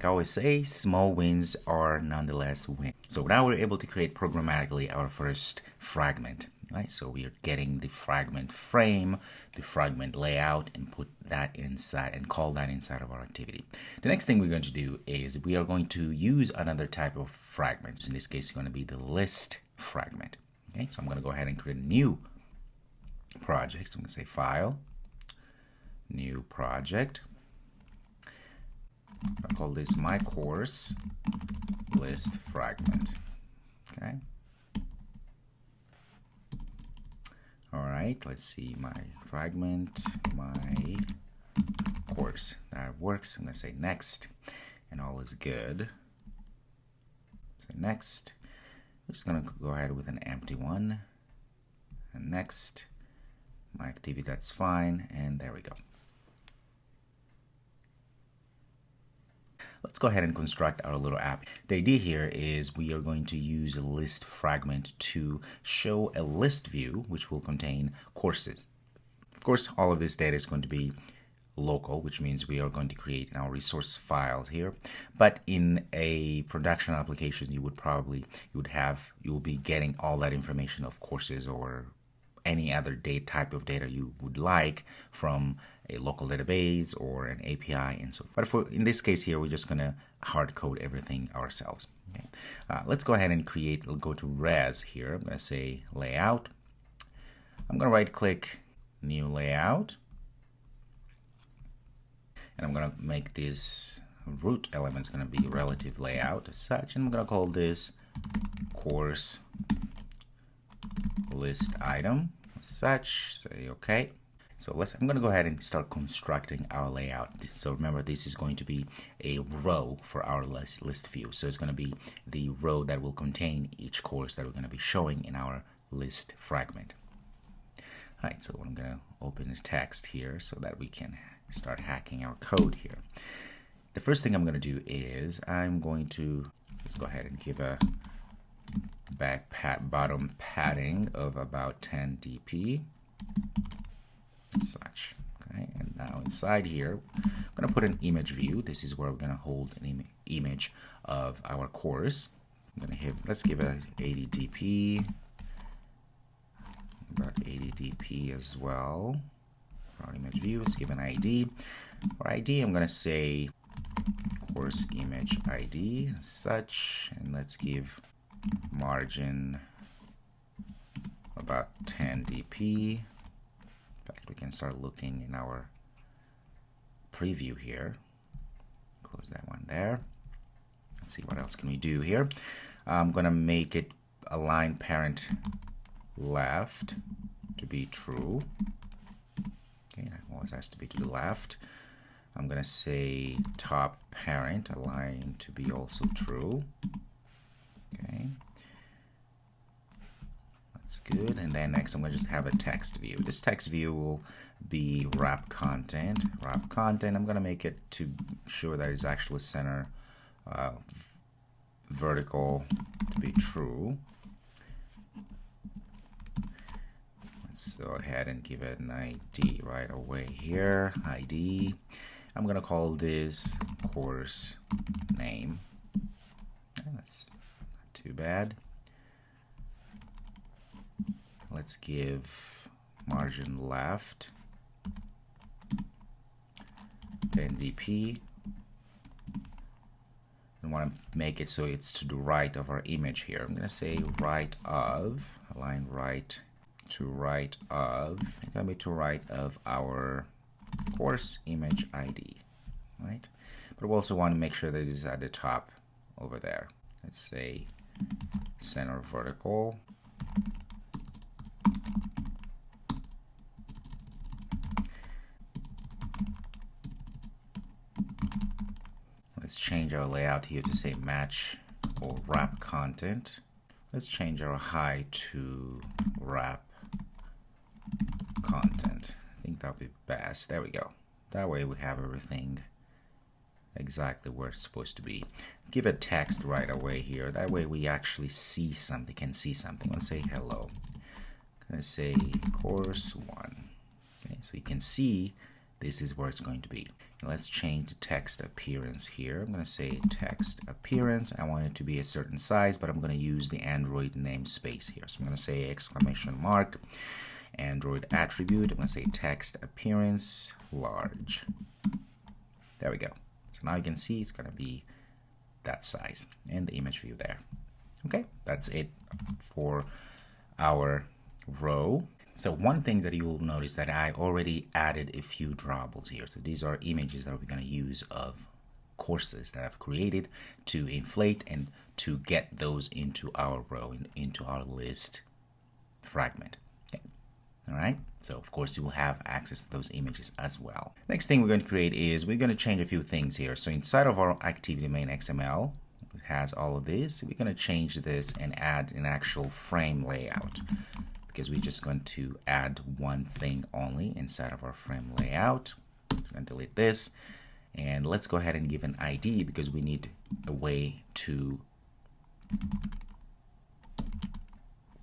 I always say, small wins are nonetheless wins. So now we're able to create programmatically our first fragment. Right? So we are getting the fragment frame, the fragment layout, and put that inside and call that inside of our activity. The next thing we're going to do is we are going to use another type of fragment. In this case, it's going to be the list fragment. Okay, so I'm going to go ahead and create a new project. So I'm going to say File, New Project. I'll call this My Course List Fragment. Okay. All right, let's see, my fragment, my course. That works. I'm going to say next, and all is good. Say next. I'm just going to go ahead with an empty one. And next, my activity, that's fine. And there we go. Let's go ahead and construct our little app. The idea here is we are going to use a list fragment to show a list view, which will contain courses. Of course, all of this data is going to be local, which means we are going to create our resource files here. But in a production application, you will be getting all that information of courses or any other type of data you would like from a local database or an API and so forth. But in this case here, we're just going to hard code everything ourselves. Okay. Let's go ahead and we'll go to res here. I'm going to say layout. I'm going to right click new layout. And I'm going to make this root element going to be relative layout as such. And I'm going to call this course list item as such. Say OK. So I'm going to go ahead and start constructing our layout. So remember, this is going to be a row for our list view. So it's going to be the row that will contain each course that we're going to be showing in our list fragment. All right, so I'm going to open the text here so that we can start hacking our code here. The first thing I'm going to do is let's go ahead and give a bottom padding of about 10 dp. Such. Okay, and now inside here, I'm going to put an image view. This is where we're going to hold an image of our course. Let's give it 80 dp, about 80 dp as well. For our image view, let's give an ID. For ID, I'm going to say course image ID as such, and let's give margin about 10 dp. In fact, we can start looking in our preview here. Close that one there. Let's see what else can we do here. I'm going to make it align parent left to be true. Okay, that always has to be to the left. I'm going to say top parent align to be also true. Okay. That's good. And then next I'm going to just have a text view. This text view will be wrap content. Wrap content, I'm going to make it to show that it's actually center vertical to be true. Let's go ahead and give it an ID right away here. ID. I'm going to call this course name. That's not too bad. Let's give margin left 10 dp. I want to make it so it's to the right of our image here. I'm going to say right of, align right to right of. It's going to be to right of our course image ID, right? But we also want to make sure that it is at the top over there. Let's say center vertical. Let's change our layout here to say match or wrap content. Let's change our height to wrap content. I think that'll be best. There we go. That way we have everything exactly where it's supposed to be. Give it text right away here. That way we actually see something, can see something. Let's say hello. I'm going to say course 1. Okay, so you can see this is where it's going to be. Let's change the text appearance here. I'm going to say text appearance. I want it to be a certain size, but I'm going to use the Android namespace here. So I'm going to say exclamation mark, Android attribute. I'm going to say text appearance large. There we go. So now you can see it's going to be that size and the image view there. Okay, that's it for our row. So one thing that you will notice that I already added a few drawables here. So these are images that we're going to use of courses that I've created to inflate and to get those into our row, into our list fragment. Okay. All right. So of course you will have access to those images as well. Next thing we're going to create is we're going to change a few things here. So inside of our activity main XML, it has all of this. We're going to change this and add an actual frame layout, because we're just going to add one thing only inside of our frame layout. I'm going to delete this, and let's go ahead and give an ID, because we need a way to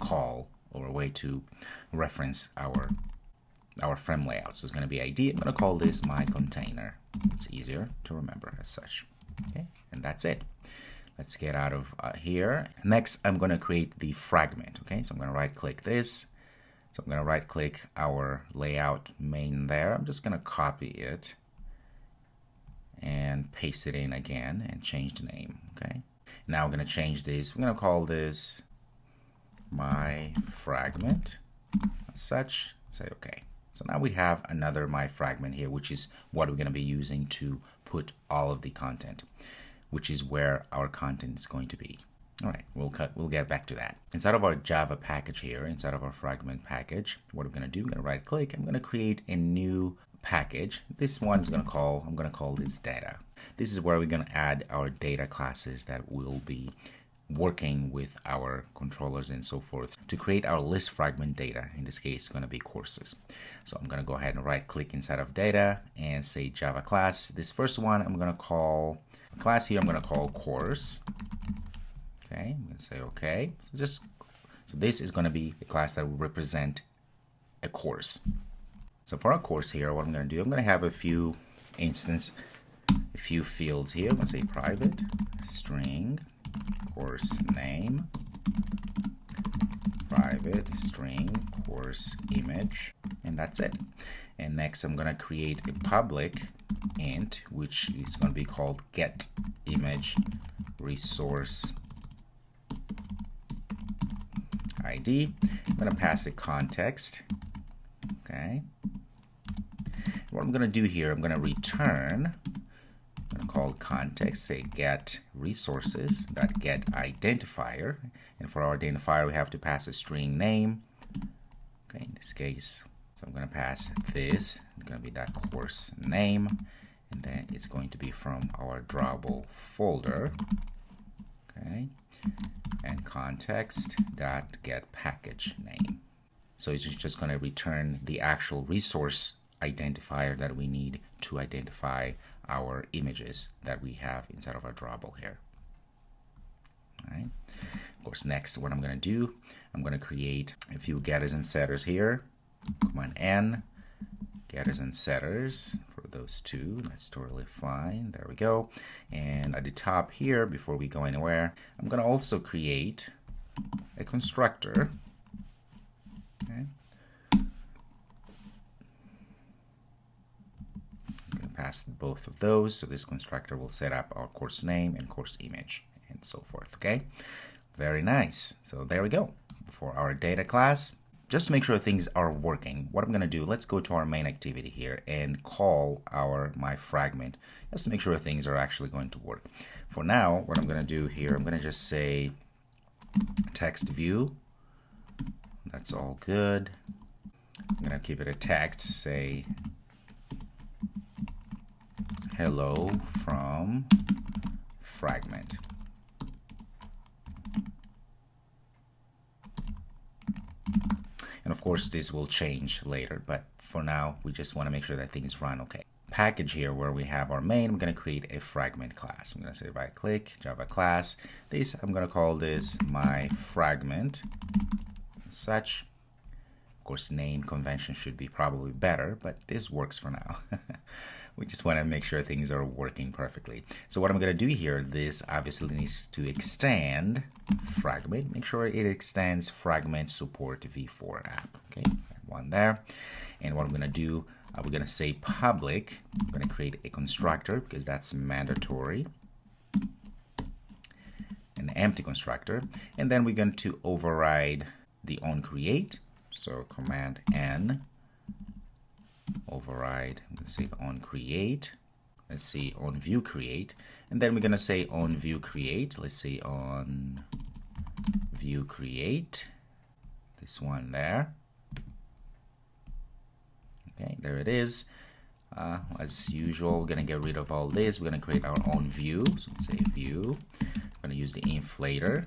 call or a way to reference our frame layout. So it's going to be ID. I'm going to call this my container. It's easier to remember as such. Okay, and that's it. Let's get out of here. Next, I'm going to create the fragment. Okay, so I'm going to right click this. So I'm going to right click our layout main there. I'm just going to copy it and paste it in again and change the name. Okay, now we're going to change this. We're going to call this my fragment as such. Say okay. So now we have another my fragment here, which is what we're going to be using to put all of the content, which is where our content is going to be. All right, we'll get back to that. Inside of our Java package here, inside of our fragment package, what I'm going to do, I'm going to right click. I'm going to create a new package. This one's going to call, I'm going to call this data. This is where we're going to add our data classes that will be working with our controllers and so forth to create our list fragment data. In this case, it's going to be courses. So I'm going to go ahead and right click inside of data and say Java class. This first one, I'm going to call class here. I'm going to call course. Okay, I'm going to say okay. So this is going to be the class that will represent a course. So for our course here, what I'm going to do, I'm going to have a few fields here. I'm going to say private string course name, private string course image, and that's it. And next I'm going to create a public int, which is going to be called get image resource ID. I'm going to pass a context. Okay. What I'm going to do here, I'm going to return, I'm going to call context, say get resources, dot get identifier. And for our identifier, we have to pass a string name. Okay, in this case, so I'm going to pass this. It's going to be that course name, and then it's going to be from our drawable folder. Okay, and context dot get package name. So it's just going to return the actual resource identifier that we need to identify our images that we have inside of our drawable here. All right. Of course, next, what I'm going to do, I'm going to create a few getters and setters here. Command N, getters and setters for those two. That's totally fine. There we go. And at the top here, before we go anywhere, I'm going to also create a constructor. Okay. Pass both of those, so this constructor will set up our course name and course image and so forth. Okay, very nice. So there we go for our data class. Just to make sure things are working, what I'm going to do, let's go to our main activity here and call our my fragment just to make sure things are actually going to work. For now, what I'm going to do here, I'm going to just say text view. That's all good. I'm going to keep it a text, say hello from fragment. And of course this will change later, but for now we just want to make sure that things run okay. Package here where we have our main, I'm going to create a fragment class. I'm going to say right click, Java class. This, I'm going to call this my fragment such. Of course, name convention should be probably better, but this works for now. We just want to make sure things are working perfectly. So what I'm going to do here, this obviously needs to extend Fragment. Make sure it extends Fragment support v4 app. Okay, one there. And what I'm going to do, we're going to say public. I'm going to create a constructor because that's mandatory. An empty constructor. And then we're going to override the onCreate. So command N, override, I'm going to say onCreate. Let's see, onViewCreate. And then we're going to say onViewCreate. Let's say onViewCreate. This one there. Okay, there it is. As usual, we're going to get rid of all this. We're going to create our own view. So let's say view. I'm going to use the inflator.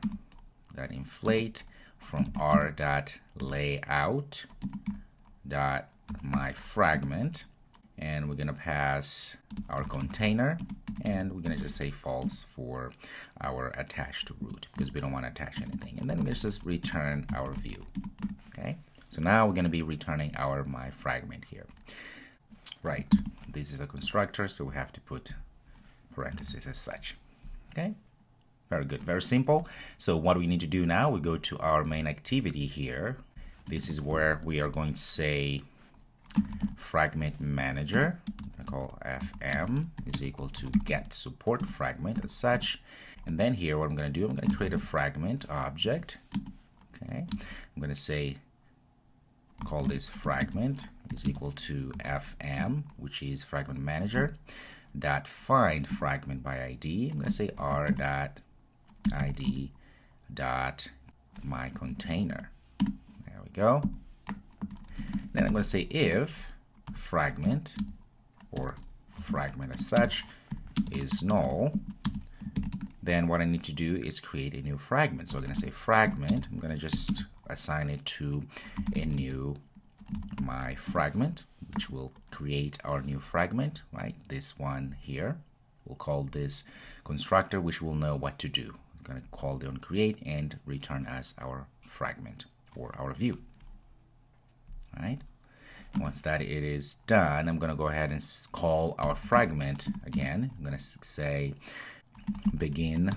That inflate from r.layout.myFragment, and we're going to pass our container, and we're going to just say false for our attached root because we don't want to attach anything. And then let's just return our view. Okay, so now we're going to be returning our myFragment here. Right, this is a constructor, so we have to put parentheses as such. Okay. Very good, very simple. So what we need to do now, we go to our main activity here. This is where we are going to say fragment manager. I call fm is equal to get support fragment as such. And then here, what I'm going to do, I'm going to create a fragment object. Okay, I'm going to say, call this fragment is equal to fm, which is fragment manager, dot find fragment by ID. I'm going to say r.id dot my container. There we go. Then I'm going to say if fragment, or fragment as such, is null, then what I need to do is create a new fragment. So I'm going to say fragment. I'm going to just assign it to a new my fragment, which will create our new fragment, right? This one here. We'll call this constructor, which will know what to do. I'm going to call the onCreate and return us our fragment or our view. All right. Once that it is done, I'm going to go ahead and call our fragment again. I'm going to say begin.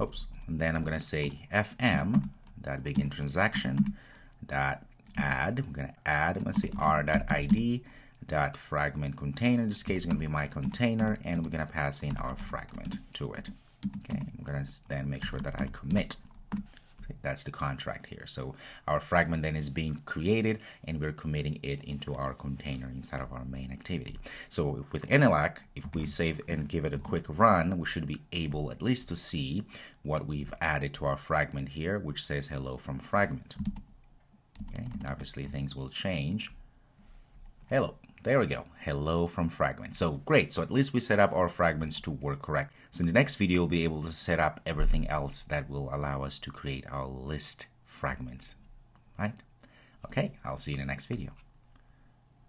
Oops. And then I'm going to say fm dot begin transaction dot add. I'm going to add. I'm going to say r.id dot fragment container. In this case, it's going to be my container, and we're going to pass in our fragment to it. Okay. I'm going to then make sure that I commit. Okay, that's the contract here. So our fragment then is being created, and we're committing it into our container inside of our main activity. So with NLAC, if we save and give it a quick run, we should be able at least to see what we've added to our fragment here, which says hello from fragment. Okay, and obviously things will change. Hello. There we go. Hello from fragment. So great. So at least we set up our fragments to work correct. So in the next video, we'll be able to set up everything else that will allow us to create our list fragments. Right? Okay. I'll see you in the next video.